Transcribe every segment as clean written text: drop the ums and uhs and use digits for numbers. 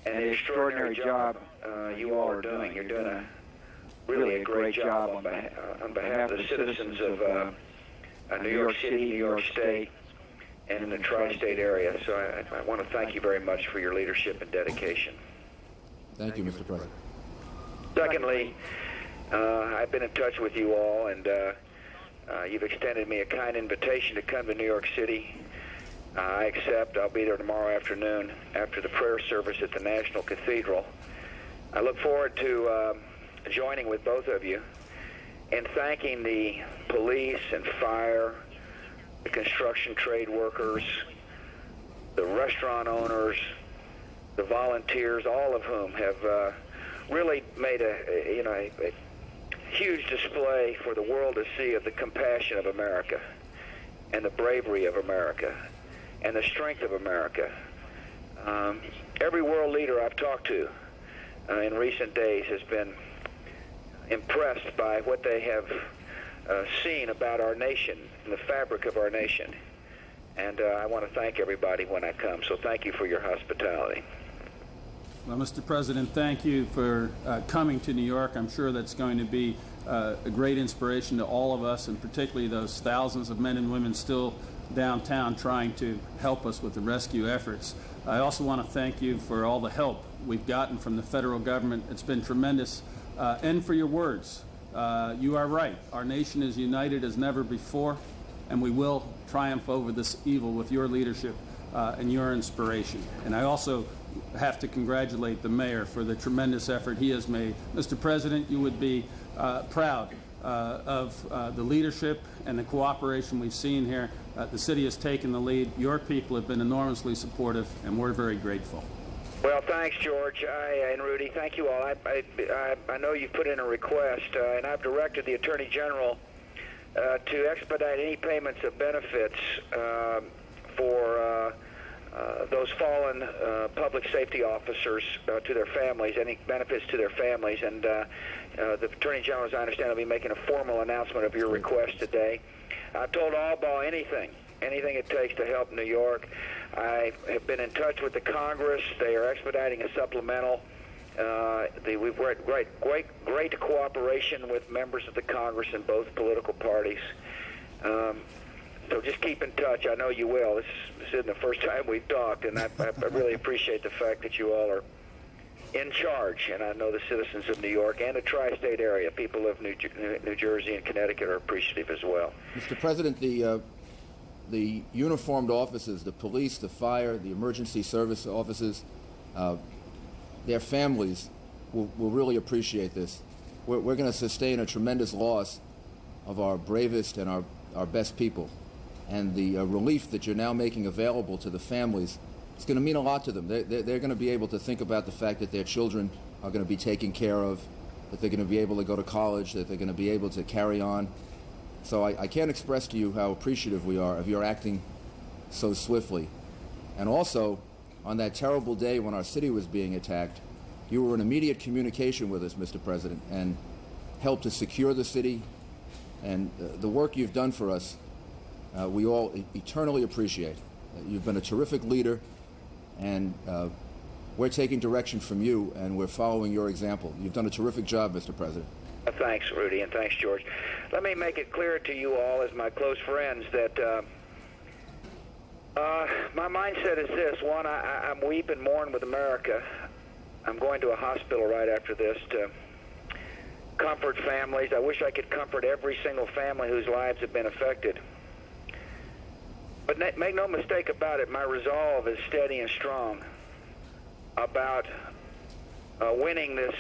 and the extraordinary job you all are doing. You're doing really a great job on behalf of the citizens of New York City, New York State, and in the tri-state area. So I want to thank you very much for your leadership and dedication. Thank you, Mr. President. Secondly, I've been in touch with you all, and you've extended me a kind invitation to come to New York City. I accept. I'll be there tomorrow afternoon after the prayer service at the National Cathedral. I look forward to joining with both of you and thanking the police and fire, the construction trade workers, the restaurant owners, the volunteers, all of whom have really made a huge display for the world to see of the compassion of America and the bravery of America and the strength of America. Every world leader I've talked to in recent days has been impressed by what they have seen about our nation and the fabric of our nation. And I want to thank everybody when I come. So thank you for your hospitality. Well, Mr. President, thank you for coming to New York. I'm sure that's going to be a great inspiration to all of us, and particularly those thousands of men and women still downtown trying to help us with the rescue efforts. I also want to thank you for all the help we've gotten from the federal government. It's been tremendous, and for your words. You are right. Our nation is united as never before, and we will triumph over this evil with your leadership and your inspiration. And I also have to congratulate the mayor for the tremendous effort he has made. Mr. President, you would be proud of the leadership and the cooperation we've seen here. The city has taken the lead. Your people have been enormously supportive, and we're very grateful. Well, thanks, George and Rudy. Thank you all. I know you've put in a request, and I've directed the Attorney General to expedite any payments of benefits for those fallen public safety officers to their families, any benefits to their families. And the Attorney General, as I understand, will be making a formal announcement of your request today. I've told Albaugh anything it takes to help New York. I have been in touch with the Congress. They are expediting a supplemental. We've had great cooperation with members of the Congress in both political parties. So just keep in touch. I know you will. This isn't the first time we've talked, and I really appreciate the fact that you all are in charge. And I know the citizens of New York and the tri-state area, people of New Jersey and Connecticut, are appreciative as well. Mr. President, the uniformed officers, the police, the fire, the emergency service officers, their families will really appreciate this. We're going to sustain a tremendous loss of our bravest and our best people. And the relief that you're now making available to the families, it's going to mean a lot to them. They're going to be able to think about the fact that their children are going to be taken care of, that they're going to be able to go to college, that they're going to be able to carry on. So I can't express to you how appreciative we are of your acting so swiftly. And also, on that terrible day when our city was being attacked, you were in immediate communication with us, Mr. President, and helped to secure the city. And the work you've done for us, we all eternally appreciate. You've been a terrific leader, and we're taking direction from you, and we're following your example. You've done a terrific job, Mr. President. Thanks, Rudy, and thanks, George. Let me make it clear to you all, as my close friends, that my mindset is this. One, I'm weep and mourn with America. I'm going to a hospital right after this to comfort families. I wish I could comfort every single family whose lives have been affected. But make no mistake about it, my resolve is steady and strong about winning this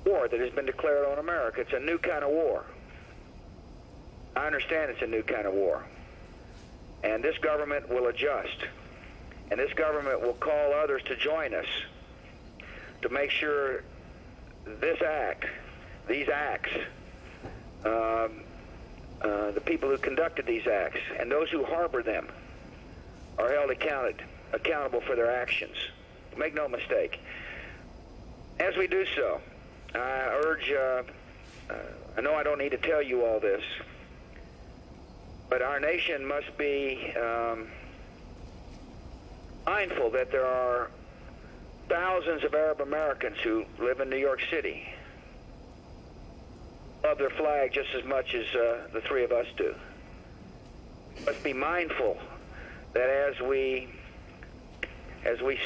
war that has been declared on America. It's a new kind of war. I understand it's a new kind of war. And this government will adjust. And this government will call others to join us to make sure these acts, the people who conducted these acts and those who harbor them are held accountable for their actions. Make no mistake. As we do so, I urge, I know I don't need to tell you all this, but our nation must be mindful that there are thousands of Arab Americans who live in New York City, love their flag just as much as the three of us do. Let's be mindful that as we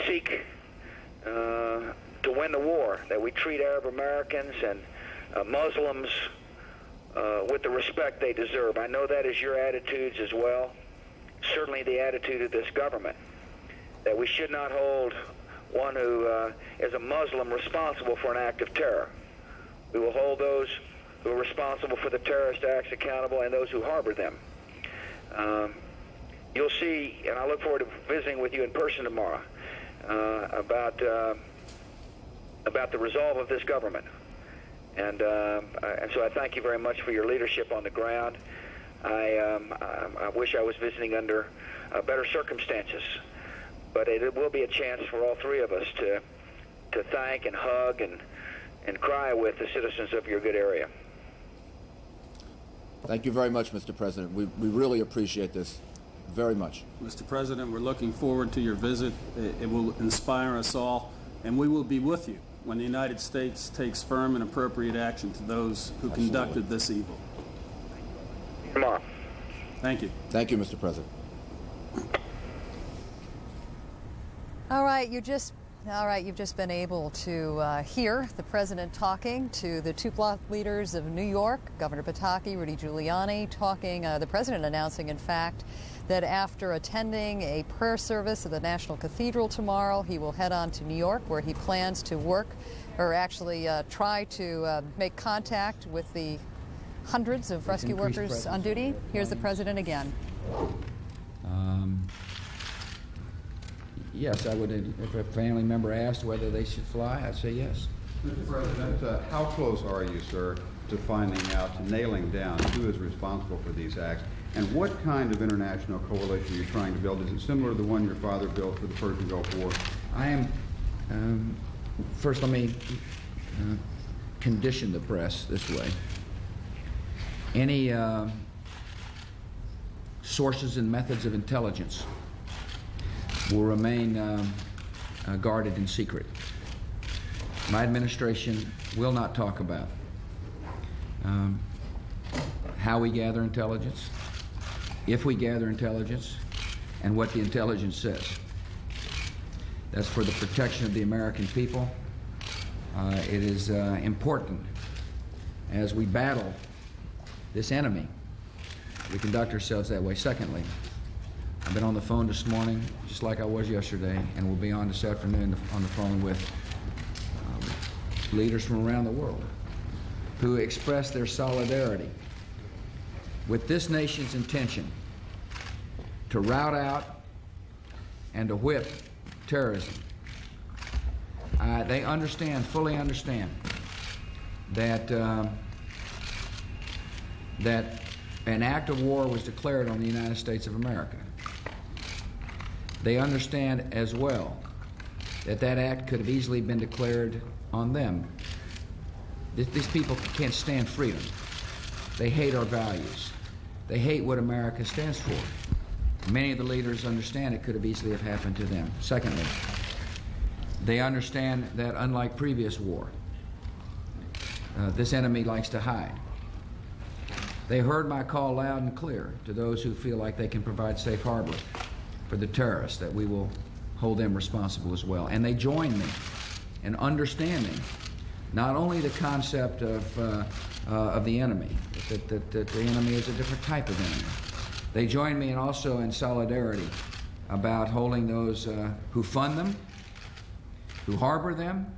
seek to win the war, that we treat Arab Americans and Muslims with the respect they deserve. I know that is your attitudes as well, certainly the attitude of this government, that we should not hold one who is a Muslim responsible for an act of terror. We will hold those who are responsible for the terrorist acts accountable and those who harbor them. You'll see, and I look forward to visiting with you in person tomorrow about the resolve of this government. And so I thank you very much for your leadership on the ground. I wish I was visiting under better circumstances, but it will be a chance for all three of us to thank and hug and cry with the citizens of your good area. Thank you very much, Mr. President. We really appreciate this very much. Mr. President, we're looking forward to your visit. It will inspire us all, and we will be with you when the United States takes firm and appropriate action to those who conducted this evil. Tomorrow. Thank you. Thank you, Mr. President. All right, you've just been able to hear the president talking to the two bloc leaders of New York, Governor Pataki, Rudy Giuliani, the president announcing, in fact, that after attending a prayer service at the National Cathedral tomorrow, he will head on to New York, where he plans to work, or actually try to make contact with the hundreds of rescue workers on duty. Here's the president again. Yes, I would. If a family member asked whether they should fly, I'd say yes. Mr. President, how close are you, sir, to finding out, to nailing down who is responsible for these acts? And what kind of international coalition are you trying to build? Is it similar to the one your father built for the Persian Gulf War? I am, first let me condition the press this way. Any sources and methods of intelligence will remain guarded in secret. My administration will not talk about how we gather intelligence, if we gather intelligence, and what the intelligence says. That's for the protection of the American people. It is important as we battle this enemy, we conduct ourselves that way. Secondly, I've been on the phone this morning, just like I was yesterday, and will be on this afternoon on the phone with leaders from around the world who express their solidarity with this nation's intention to rout out and to whip terrorism. They fully understand that that an act of war was declared on the United States of America. They understand as well that that act could have easily been declared on them. These people can't stand freedom. They hate our values. They hate what America stands for. Many of the leaders understand it could have easily have happened to them. Secondly, they understand that unlike previous war, this enemy likes to hide. They heard my call loud and clear to those who feel like they can provide safe harbor for the terrorists, that we will hold them responsible as well. And they join me in understanding not only the concept of the enemy, that the enemy is a different type of enemy. They join me also in solidarity about holding those who fund them, who harbor them,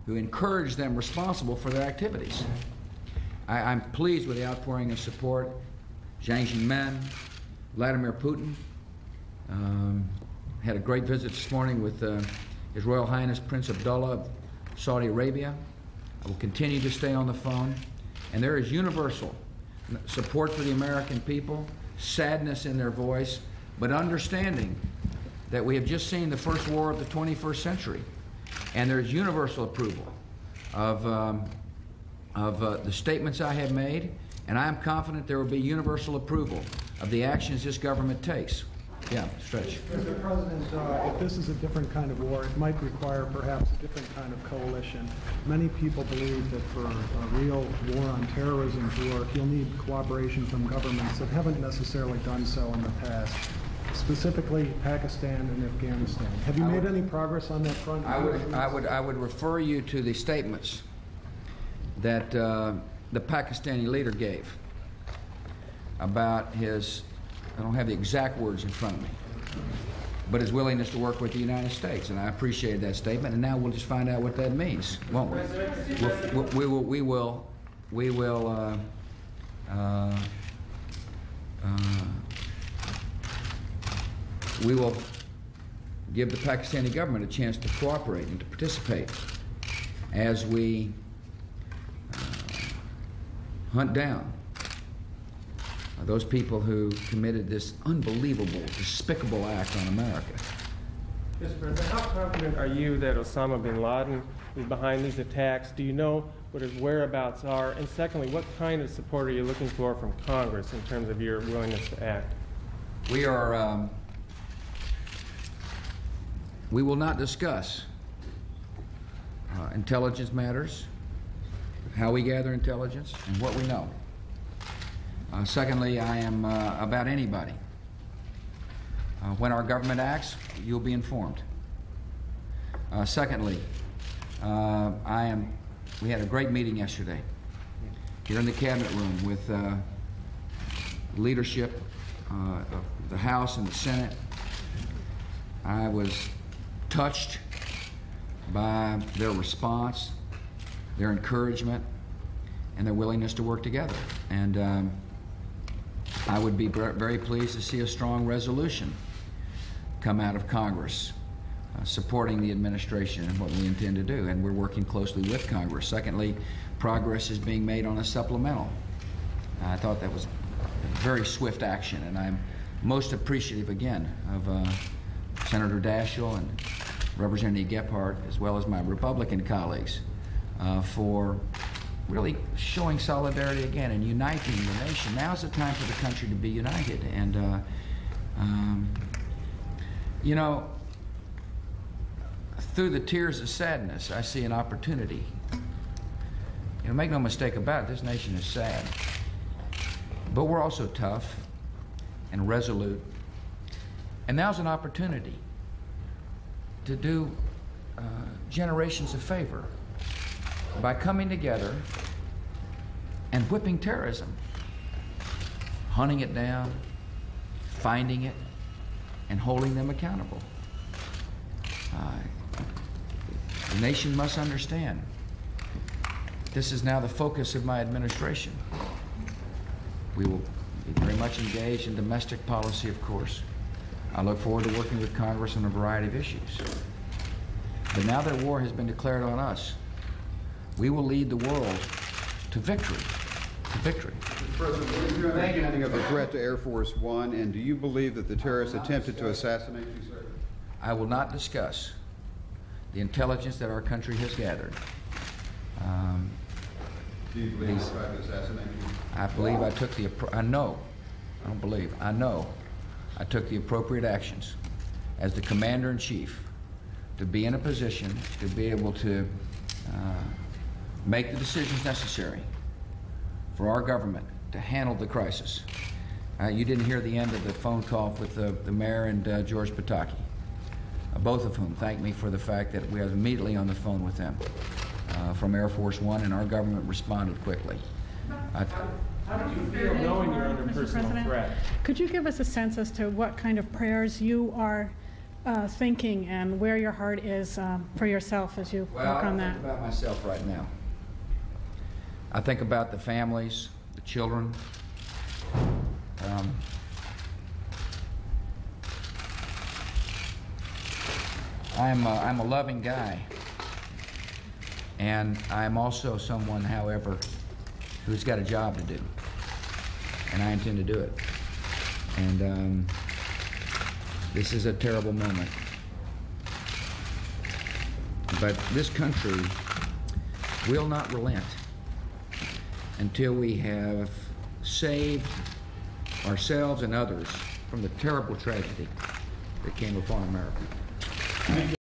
who encourage them responsible for their activities. I'm pleased with the outpouring of support. Jiang Zemin, Vladimir Putin, had a great visit this morning with His Royal Highness Prince Abdullah of Saudi Arabia. I will continue to stay on the phone. And there is universal support for the American people, sadness in their voice, but understanding that we have just seen the first war of the 21st century. And there is universal approval of the statements I have made, and I am confident there will be universal approval of the actions this government takes Yeah, Stretch. Mr. President, if this is a different kind of war, it might require perhaps a different kind of coalition. Many people believe that for a real war on terrorism to work, you'll need cooperation from governments that haven't necessarily done so in the past, specifically Pakistan and Afghanistan. Have you made any progress on that front? I would refer you to the statements that the Pakistani leader gave about his, I don't have the exact words in front of me, but his willingness to work with the United States, and I appreciated that statement. And now we'll just find out what that means, won't we? We will give the Pakistani government a chance to cooperate and to participate as we hunt down those people who committed this unbelievable, despicable act on America. Mr. President, how confident are you that Osama bin Laden is behind these attacks? Do you know what his whereabouts are? And secondly, what kind of support are you looking for from Congress in terms of your willingness to act? We are, we will not discuss intelligence matters, how we gather intelligence, and what we know. Secondly, I am about anybody. When our government acts, you'll be informed. Secondly, we had a great meeting yesterday here in the Cabinet room with leadership of the House and the Senate. I was touched by their response, their encouragement, and their willingness to work together. And I would be very pleased to see a strong resolution come out of Congress supporting the administration and what we intend to do, and we're working closely with Congress. Secondly, progress is being made on a supplemental. I thought that was a very swift action, and I'm most appreciative again of Senator Daschle and Representative Gephardt, as well as my Republican colleagues, for really showing solidarity again and uniting the nation. Now's the time for the country to be united. And, you know, through the tears of sadness, I see an opportunity. You know, make no mistake about it, this nation is sad. But we're also tough and resolute. And now's an opportunity to do generations a favor by coming together and whipping terrorism, hunting it down, finding it, and holding them accountable. The nation must understand this is now the focus of my administration. We will be very much engaged in domestic policy, of course. I look forward to working with Congress on a variety of issues. But now that war has been declared on us, we will lead the world to victory. To victory. Mr. President, what is your understanding of the threat to Air Force One, and do you believe that the terrorists attempted to assassinate you, sir? I will not discuss the intelligence that our country has gathered. Do you believe they tried to assassinate you? I believe I took the, I know I took the appropriate actions as the Commander-in-Chief to be in a position to be able to make the decisions necessary for our government to handle the crisis. You didn't hear the end of the phone call with the mayor and George Pataki, both of whom thanked me for the fact that we were immediately on the phone with them from Air Force One, and our government responded quickly. How did you feel knowing you're under personal threat? Could you give us a sense as to what kind of prayers you are thinking and where your heart is for yourself as you work on that? I think about myself right now. I think about the families, the children. I'm a loving guy, and I'm also someone, however, who's got a job to do, and I intend to do it. And this is a terrible moment. But this country will not relent until we have saved ourselves and others from the terrible tragedy that came upon America.